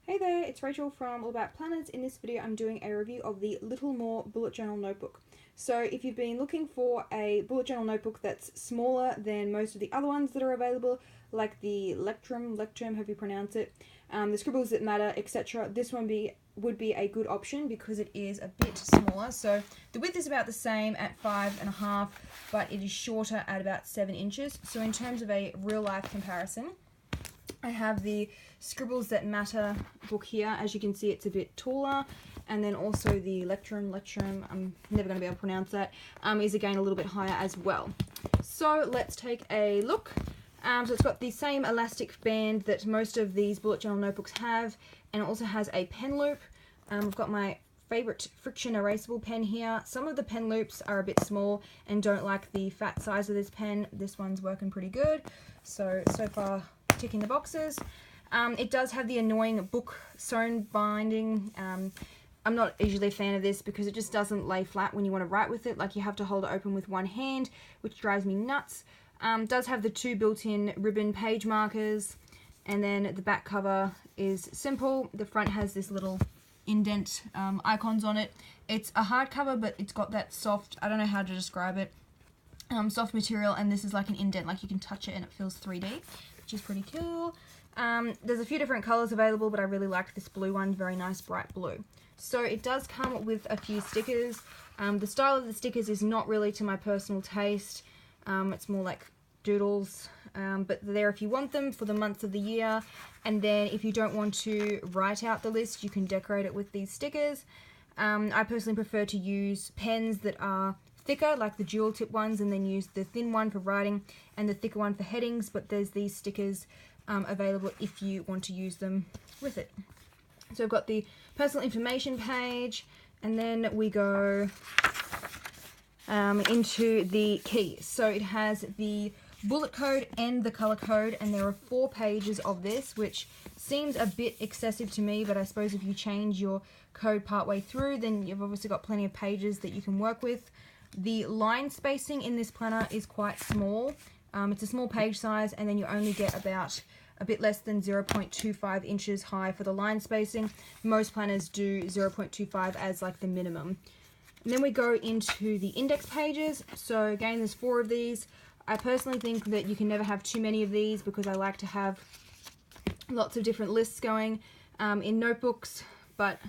Hey there, it's Rachel from All About Planners. In this video I'm doing a review of the Little More Bullet Journal Notebook. So if you've been looking for a bullet journal notebook that's smaller than most of the other ones that are available, like the Lectrum, however you pronounce it, the Scribbles That Matter, etc., this one would be a good option because it is a bit smaller. So the width is about the same at 5.5, but it is shorter at about 7 inches. So in terms of a real life comparison, I have the Scribbles That Matter book here. As you can see, it's a bit taller. And then also the Lectrum, I'm never going to be able to pronounce that, is again a little bit higher as well. So let's take a look. So it's got the same elastic band that most of these bullet journal notebooks have, and it also has a pen loop. I've got my favorite friction erasable pen here. Some of the pen loops are a bit small and don't like the fat size of this pen. This one's working pretty good. So far ticking the boxes. It does have the annoying book sewn binding. I'm not usually a fan of this because it just doesn't lay flat when you want to write with it. Like, you have to hold it open with one hand, which drives me nuts. Does have the 2 built-in ribbon page markers, and then the back cover is simple. The front has this little indent icons on it. It's a hardcover, but it's got that soft, I don't know how to describe it, soft material, and this is like an indent, like you can touch it and it feels 3D, which is pretty cool. There's a few different colours available, but I really liked this blue one, very nice bright blue. So it does come with a few stickers. The style of the stickers is not really to my personal taste. It's more like doodles, but they're there if you want them for the months of the year. And then if you don't want to write out the list, you can decorate it with these stickers. I personally prefer to use pens that are thicker, like the dual tip ones, and then use the thin one for writing and the thicker one for headings, but there's these stickers available if you want to use them with it. So I've got the personal information page, and then we go into the key. So it has the bullet code and the color code, and there are 4 pages of this, which seems a bit excessive to me, but I suppose if you change your code partway through, then you've obviously got plenty of pages that you can work with. The line spacing in this planner is quite small. It's a small page size, and then you only get about a bit less than 0.25 inches high for the line spacing. Most planners do 0.25 as like the minimum. And then we go into the index pages. So again, there's 4 of these. I personally think that you can never have too many of these because I like to have lots of different lists going in notebooks, but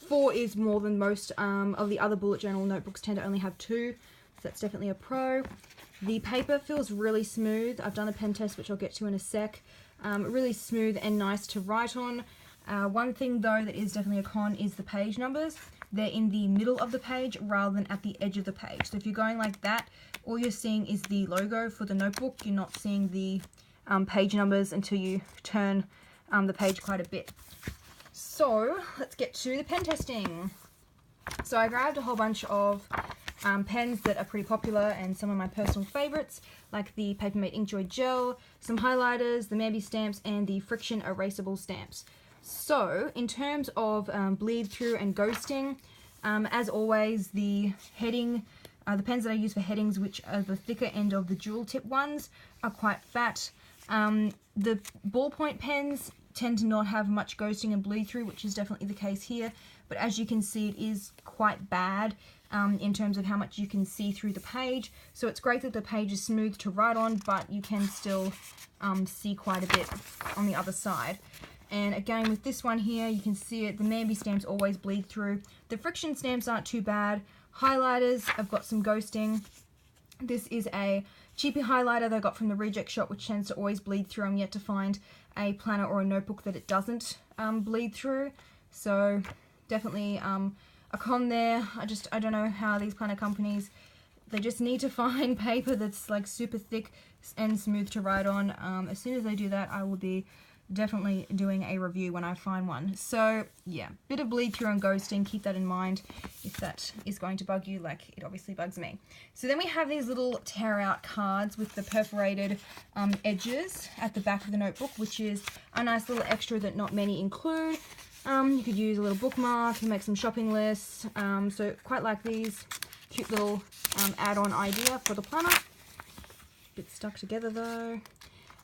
4 is more than most of the other bullet journal notebooks tend to only have 2, so that's definitely a pro. The paper feels really smooth. I've done a pen test, which I'll get to in a sec. Really smooth and nice to write on. One thing though that is definitely a con is the page numbers. They're in the middle of the page rather than at the edge of the page. So if you're going like that, all you're seeing is the logo for the notebook. You're not seeing the page numbers until you turn the page quite a bit. So let's get to the pen testing. So I grabbed a whole bunch of pens that are pretty popular and some of my personal favorites, like the Papermate Inkjoy Gel, some highlighters, the Mamby stamps, and the friction erasable stamps. So in terms of bleed through and ghosting, as always, the pens that I use for headings, which are the thicker end of the dual tip ones, are quite fat. The ballpoint pens tend to not have much ghosting and bleed through, which is definitely the case here, but as you can see, it is quite bad in terms of how much you can see through the page. So it's great that the page is smooth to write on, but you can still see quite a bit on the other side. And again, with this one here, you can see it, the Mamby stamps always bleed through. The friction stamps aren't too bad. Highlighters, I've got some ghosting. This is a cheapy highlighter that I got from the reject shop, which tends to always bleed through. I'm yet to find a planner or a notebook that it doesn't bleed through. So definitely a con there. I don't know how these planner companies, they just need to find paper that's like super thick and smooth to write on. As soon as they do that, I will be definitely doing a review when I find one. So yeah, bit of bleed through and ghosting, keep that in mind if that is going to bug you, like it obviously bugs me. So then we have these little tear out cards with the perforated edges at the back of the notebook, which is a nice little extra that not many include. You could use a little bookmark and make some shopping lists. So quite like these. Cute little add-on idea for the planner. Bit stuck together though.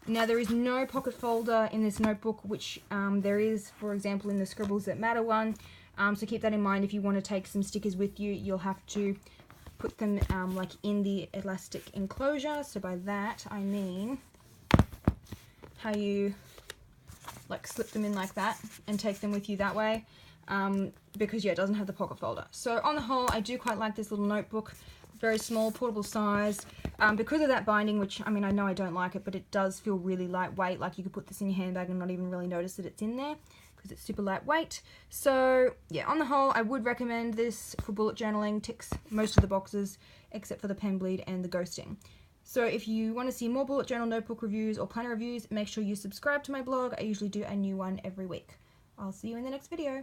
Now there is no pocket folder in this notebook, which there is, for example, in the Scribbles That Matter one. So keep that in mind. If you want to take some stickers with you, you'll have to put them like in the elastic enclosure. So by that I mean how you like slip them in like that and take them with you that way, because yeah, it doesn't have the pocket folder. So on the whole, I do quite like this little notebook. Very small, portable size, because of that binding, which, I mean, I know I don't like it, but it does feel really lightweight. Like you could put this in your handbag and not even really notice that it's in there, because it's super lightweight. So yeah, on the whole, I would recommend this for bullet journaling. Ticks most of the boxes except for the pen bleed and the ghosting. So if you want to see more bullet journal notebook reviews or planner reviews, make sure you subscribe to my blog. I usually do a new one every week. I'll see you in the next video.